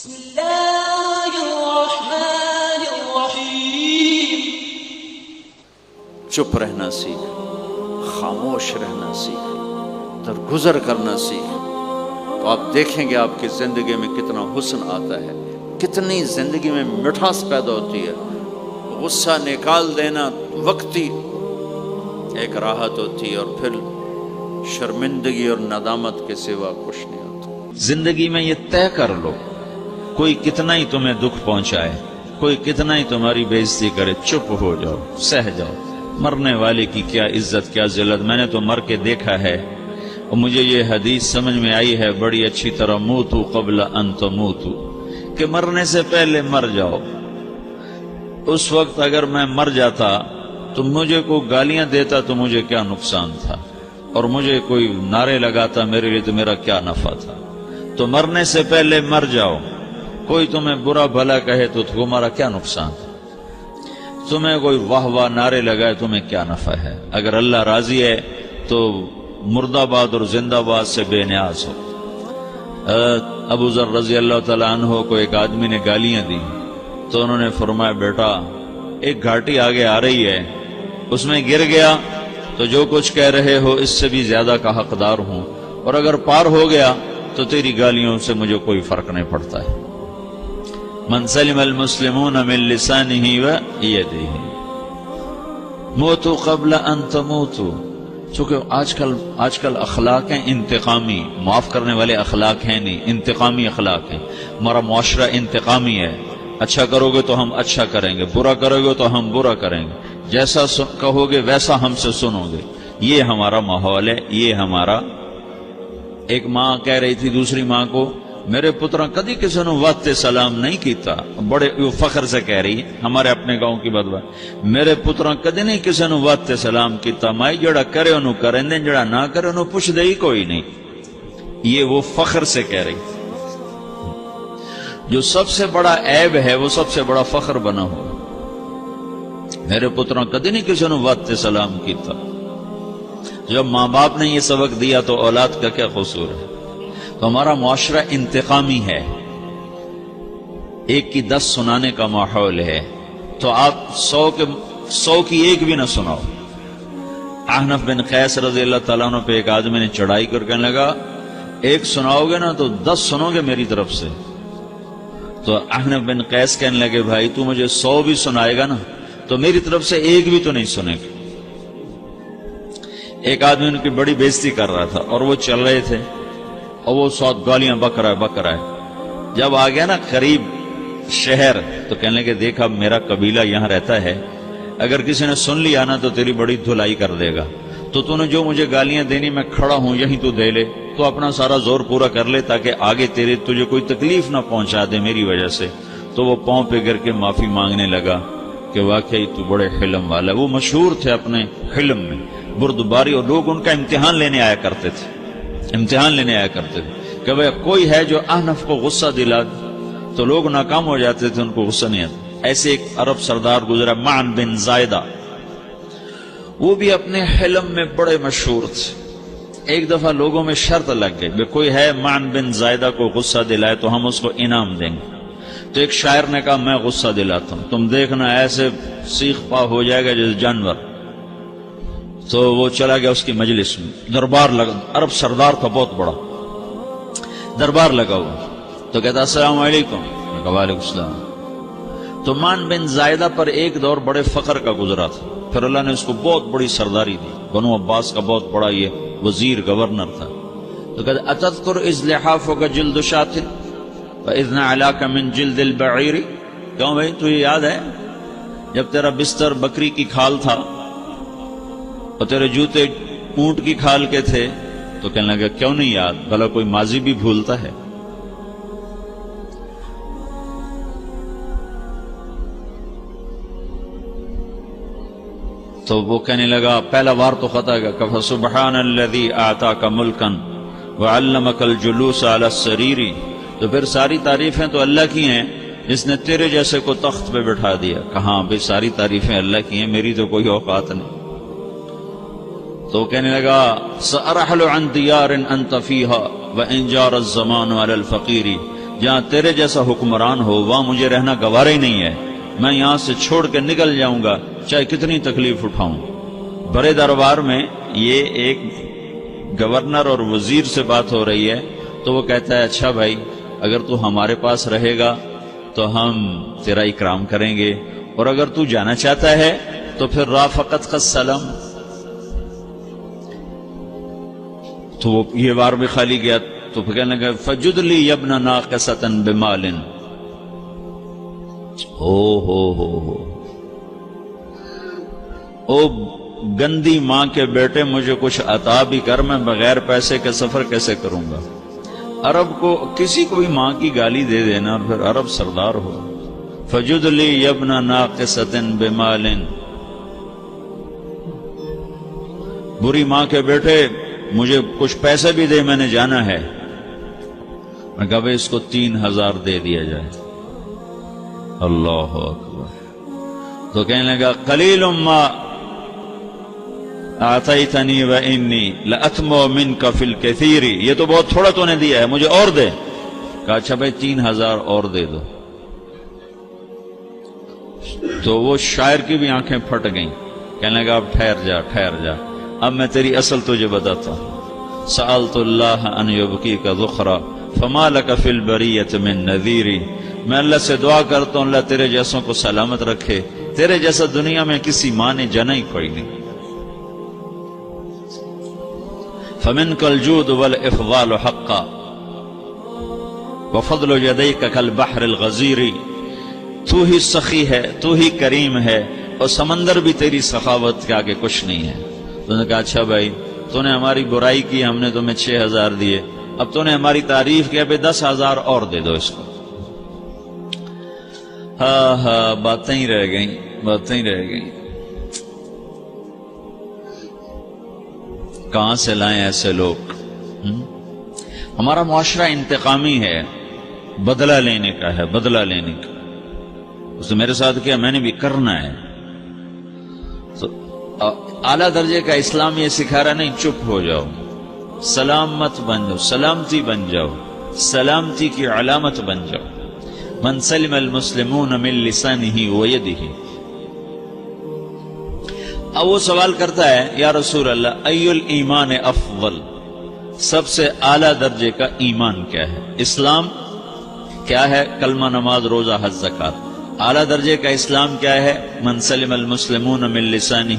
بسم اللہ الرحمن الرحیم۔ چپ رہنا سیکھ، خاموش رہنا سیکھ، درگزر کرنا سیکھ، تو آپ دیکھیں گے آپ کی زندگی میں کتنا حسن آتا ہے، کتنی زندگی میں مٹھاس پیدا ہوتی ہے۔ غصہ نکال دینا وقتی ایک راحت ہوتی ہے، اور پھر شرمندگی اور ندامت کے سوا کچھ نہیں ہوتا۔ زندگی میں یہ طے کر لو، کوئی کتنا ہی تمہیں دکھ پہنچائے، کوئی کتنا ہی تمہاری بےعزتی کرے، چپ ہو جاؤ، سہ جاؤ۔ مرنے والے کی کیا عزت، کیا ذلت، میں نے تو مر کے دیکھا ہے، اور مجھے یہ حدیث سمجھ میں آئی ہے بڑی اچھی طرح، موتو قبل ان تموتو، کہ مرنے سے پہلے مر جاؤ۔ اس وقت اگر میں مر جاتا تو مجھے کوئی گالیاں دیتا تو مجھے کیا نقصان تھا، اور مجھے کوئی نعرے لگاتا میرے لیے تو میرا کیا نفع تھا۔ تو مرنے سے پہلے مر جاؤ۔ کوئی تمہیں برا بھلا کہے تو تمہارا کیا نقصان ہے، تمہیں کوئی واہ واہ نعرے لگائے تمہیں کیا نفع ہے۔ اگر اللہ راضی ہے تو مرد آباد اور زندہ آباد سے بے نیاز ہو۔ ابو ذر رضی اللہ تعالیٰ عنہ کو ایک آدمی نے گالیاں دی تو انہوں نے فرمایا، بیٹا ایک گھاٹی آگے آ رہی ہے، اس میں گر گیا تو جو کچھ کہہ رہے ہو اس سے بھی زیادہ کا حقدار ہوں، اور اگر پار ہو گیا تو تیری گالیوں سے مجھے کوئی فرق نہیں پڑتا ہے۔ من سلم المسلمون من لسانہ و یدہ موتوا قبل ان تموتوا۔ چونکہ آج کل اخلاق ہیں انتقامی، معاف کرنے والے اخلاق ہیں نہیں، انتقامی اخلاق ہیں۔ ہمارا معاشرہ انتقامی ہے، اچھا کرو گے تو ہم اچھا کریں گے، برا کرو گے تو ہم برا کریں گے، جیسا کہو گے ویسا ہم سے سنو گے۔ یہ ہمارا ماحول ہے، یہ ہمارا۔ ایک ماں کہہ رہی تھی دوسری ماں کو، میرے پترا کدی کسی نے واسطے سلام نہیں کیتا، بڑے فخر سے کہہ رہی ہے، ہمارے اپنے گاؤں کی بدوا، میرے پترا کدی نہیں کسی نے واسطے سلام کیتا، مائی جڑا کرے انہوں کریں دیں، جڑا نہ کرے انہوں پوچھ دے ہی کوئی نہیں۔ یہ وہ فخر سے کہہ رہی۔ جو سب سے بڑا عیب ہے وہ سب سے بڑا فخر بنا ہو۔ میرے پترا کدی نہیں کسی نے واسطے سلام کیتا۔ جب ماں باپ نے یہ سبق دیا تو اولاد کا کیا قصور ہے؟ تو ہمارا معاشرہ انتقامی ہے، ایک کی 10 سنانے کا ماحول ہے، تو آپ 100 کی ایک بھی نہ سناؤ۔ احنف بن قیس رضی اللہ تعالیٰ عنہ پہ ایک آدمی نے چڑھائی کر کہنے لگا، ایک سناؤ گے نا تو 10 سنو گے میری طرف سے۔ تو احنف بن قیس کہنے لگے، بھائی تو مجھے 100 بھی سنائے گا نا تو میری طرف سے ایک بھی تو نہیں سنے گا۔ ایک آدمی ان کی بڑی بےزتی کر رہا تھا اور وہ چل رہے تھے، اور وہ 100 گالیاں بک رہا ہے۔ جب آ گیا نا قریب شہر تو کہنے لگے، دیکھا میرا قبیلہ یہاں رہتا ہے، اگر کسی نے سن لیا نا تو تیری بڑی دھلائی کر دے گا، تو نے جو مجھے گالیاں دینی میں کھڑا ہوں یہیں تو دے لے، تو اپنا سارا زور پورا کر لے تاکہ آگے تجھے کوئی تکلیف نہ پہنچا دے میری وجہ سے۔ تو وہ پاؤں پہ گر کے معافی مانگنے لگا کہ واقعی تو بڑے حلم والا۔ وہ مشہور تھے اپنے حلم میں، بردباری، اور لوگ ان کا امتحان لینے آیا کرتے تھے، کہ بھئی کوئی ہے جو احنف کو غصہ دلا دے، تو لوگ ناکام ہو جاتے تھے، ان کو غصہ نہیں آتا۔ ایسے ایک عرب سردار گزرا، معن بن زائدہ، وہ بھی اپنے حلم میں بڑے مشہور تھے۔ ایک دفعہ لوگوں میں شرط لگ گئی، بھئی کوئی ہے معن بن زائدہ کو غصہ دلائے تو ہم اس کو انعام دیں گے۔ تو ایک شاعر نے کہا، میں غصہ دلاتا ہوں، تم دیکھنا ایسے سیخ پا ہو جائے گا جیسے جانور۔ تو وہ چلا گیا اس کی مجلس میں، دربار لگا، عرب سردار تھا بہت بڑا، دربار لگا ہوا، تو کہتا السلام علیکم، میں کہا وعلیکم السلام۔ تو معن بن زائدہ پر ایک دور بڑے فخر کا گزرا تھا، پھر اللہ نے اس کو بہت بڑی سرداری دی، بنو عباس کا بہت بڑا یہ وزیر گورنر تھا۔ تو کہتا اتذکر اذ لحافک جلد شاۃ فاذ نعلاک من جلد البعیر، کیوں بھائی تو یہ یاد ہے جب تیرا بستر بکری کی کھال تھا اور تیرے جوتے اونٹ کی کھال کے تھے؟ تو کہنے لگا کیوں نہیں یاد، بھلا کوئی ماضی بھی بھولتا ہے؟ تو وہ کہنے لگا پہلا وار تو خطا گیا، کہ فسبحان الذی اعطاک ملکا وعلمک الجلوس علی السریر۔ تو پھر ساری تعریفیں تو اللہ کی ہیں جس نے تیرے جیسے کو تخت پہ بٹھا دیا۔ کہاں بھئی ساری تعریفیں اللہ کی ہیں، میری تو کوئی اوقات نہیں۔ تو کہنے لگا سأرحل عن دیار انت فیہا وان جار الزمان علی الفقیر، جہاں تیرے جیسا حکمران ہو وہاں مجھے رہنا گوارا ہی نہیں ہے، میں یہاں سے چھوڑ کے نکل جاؤں گا چاہے کتنی تکلیف اٹھاؤں۔ بڑے دربار میں یہ ایک گورنر اور وزیر سے بات ہو رہی ہے تو وہ کہتا ہے اچھا بھائی اگر تو ہمارے پاس رہے گا تو ہم تیرا اکرام کریں گے، اور اگر تو جانا چاہتا ہے تو پھر رافقت کا سلام۔ تو وہ یہ بار بھی خالی گیا تو پھر کہنے لگا فجد لی یبن ناقصۃ بمال۔ او گندی ماں کے بیٹے مجھے کچھ عطا بھی کر، میں بغیر پیسے کے سفر کیسے کروں گا؟ عرب کو کسی کو بھی ماں کی گالی دے دینا اور پھر عرب سردار ہو۔ فجد لی یبن ناقصۃ بمال، بری ماں کے بیٹے مجھے کچھ پیسے بھی دے، میں نے جانا ہے۔ میں کہا بھائی اس کو 3000 دے دیا جائے۔ اللہ اکبر۔ تو کہنے لگا قلیل ما اعطیتنی وانی لاتمو منک فی الکثیر، یہ تو بہت تھوڑا تو نے دیا ہے، مجھے اور دے۔ کہا اچھا بھائی 3000 اور دے دو۔ تو وہ شاعر کی بھی آنکھیں پھٹ گئیں، کہنے لگا اب ٹھہر جا ٹھہر جا، اب میں تیری اصل تجھے بتاتا ہوں۔ سألت اللہ ان یبقیک ذخرا فما لک فی البریۃ من نذیر، میں اللہ سے دعا کرتا ہوں اللہ تیرے جیسوں کو سلامت رکھے، تیرے جیسا دنیا میں کسی ماں نے جنا ہی کوئی نہیں۔ فمنک الجود والافضال حقا وفضل یدیک کالبحر الغزیر، تو ہی سخی ہے، تو ہی کریم ہے، اور سمندر بھی تیری سخاوت کے آگے کچھ نہیں ہے۔ تو نے کہا اچھا بھائی تو نے ہماری برائی کی، ہم نے تمہیں 6000 دیے، اب تو نے ہماری تعریف کیا، پہ 10000 اور دے دو اس کو۔ ہاں باتیں ہی رہ گئیں، باتیں ہی رہ گئیں۔ کہاں سے لائیں ایسے لوگ؟ ہمارا معاشرہ انتقامی ہے، بدلہ لینے کا ہے، بدلہ لینے کا۔ اس نے میرے ساتھ کیا، میں نے بھی کرنا ہے۔ تو اعلیٰ درجے کا اسلام یہ سکھا رہا نہیں چپ ہو جاؤ، سلامت بن جاؤ، سلامتی بن جاؤ، سلامتی کی علامت بن جاؤ۔ من سلم المسلمون من لسانہ ویدہ۔ اب وہ سوال کرتا ہے یا رسول اللہ ای الایمان افضل، سب سے اعلیٰ درجے کا ایمان کیا ہے؟ اسلام کیا ہے؟ کلمہ، نماز، روزہ، حج، زکوٰۃ۔ اعلیٰ درجے کا اسلام کیا ہے؟ من سلم المسلمون من لسانہ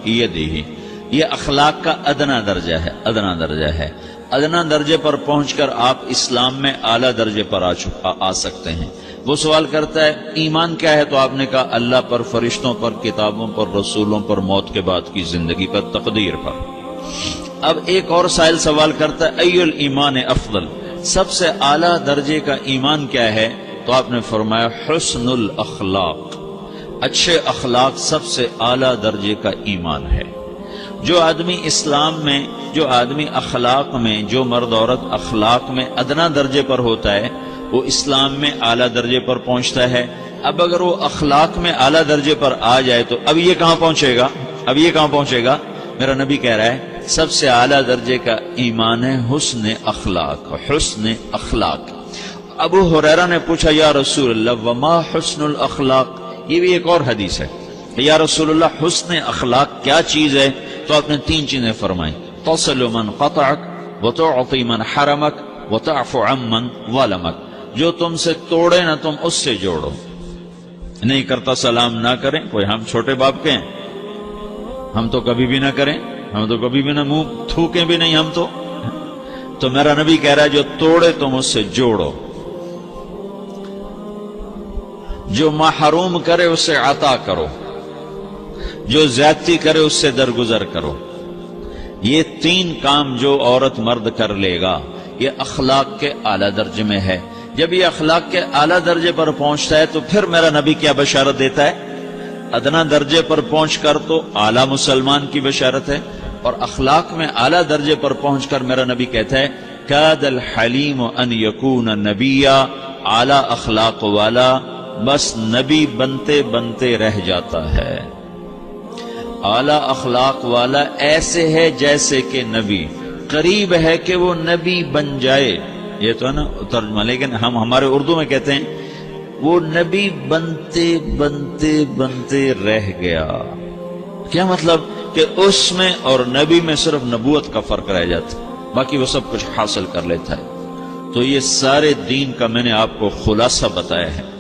ویدہ۔ یہ اخلاق کا ادنا درجہ ہے، ادنا درجہ ہے۔ ادنا درجے پر پہنچ کر آپ اسلام میں اعلیٰ درجے پر آ سکتے ہیں۔ وہ سوال کرتا ہے ایمان کیا ہے؟ تو آپ نے کہا اللہ پر، فرشتوں پر، کتابوں پر، رسولوں پر، موت کے بعد کی زندگی پر، تقدیر پر۔ اب ایک اور سائل سوال کرتا ہے ای الایمان افضل، سب سے اعلیٰ درجے کا ایمان کیا ہے؟ تو آپ نے فرمایا حسن الاخلاق، اچھے اخلاق سب سے اعلیٰ درجے کا ایمان ہے۔ جو آدمی اسلام میں، جو آدمی اخلاق میں، جو مرد عورت اخلاق میں ادنا درجے پر ہوتا ہے وہ اسلام میں اعلیٰ درجے پر پہنچتا ہے۔ اب اگر وہ اخلاق میں اعلیٰ درجے پر آ جائے تو اب یہ کہاں پہنچے گا؟ اب یہ کہاں پہنچے گا؟ میرا نبی کہہ رہا ہے سب سے اعلیٰ درجے کا ایمان ہے حسن اخلاق، حسن اخلاق۔ ابو ہریرہ نے پوچھا یا رسول اللہ وما حسن الاخلاق، یہ بھی ایک اور حدیث ہے، یا رسول اللہ حسن اخلاق کیا چیز ہے؟ تو آپ نے 3 چیزیں فرمائیں، تصل من قطعک وتعطی من حرمک وتعفو عمن ظلمک، جو تم سے توڑے نہ تم اس سے جوڑو، نہیں کرتا سلام نہ کریں، کوئی ہم چھوٹے باپ کے ہیں، ہم تو کبھی بھی نہ کریں، ہم تو کبھی بھی نہ منہ تھوکیں بھی نہیں، ہم تو میرا نبی کہہ رہا ہے جو توڑے تم اس سے جوڑو، جو محروم کرے اس سے عطا کرو، جو زیادتی کرے اس سے درگزر کرو۔ یہ 3 کام جو عورت مرد کر لے گا یہ اخلاق کے اعلیٰ درجے میں ہے۔ جب یہ اخلاق کے اعلیٰ درجے پر پہنچتا ہے تو پھر میرا نبی کیا بشارت دیتا ہے؟ ادنا درجے پر پہنچ کر تو اعلیٰ مسلمان کی بشارت ہے، اور اخلاق میں اعلیٰ درجے پر پہنچ کر میرا نبی کہتا ہے کاد الحلیم ان یکون نبیا، اعلیٰ اخلاق والا بس نبی بنتے بنتے رہ جاتا ہے۔ اعلیٰ اخلاق والا ایسے ہے جیسے کہ نبی، قریب ہے کہ وہ نبی بن جائے، یہ تو ہے نا ترجمہ، لیکن ہم ہمارے اردو میں کہتے ہیں وہ نبی بنتے بنتے بنتے رہ گیا۔ کیا مطلب کہ اس میں اور نبی میں صرف نبوت کا فرق رہ جاتا، باقی وہ سب کچھ حاصل کر لیتا ہے۔ تو یہ سارے دین کا میں نے آپ کو خلاصہ بتایا ہے۔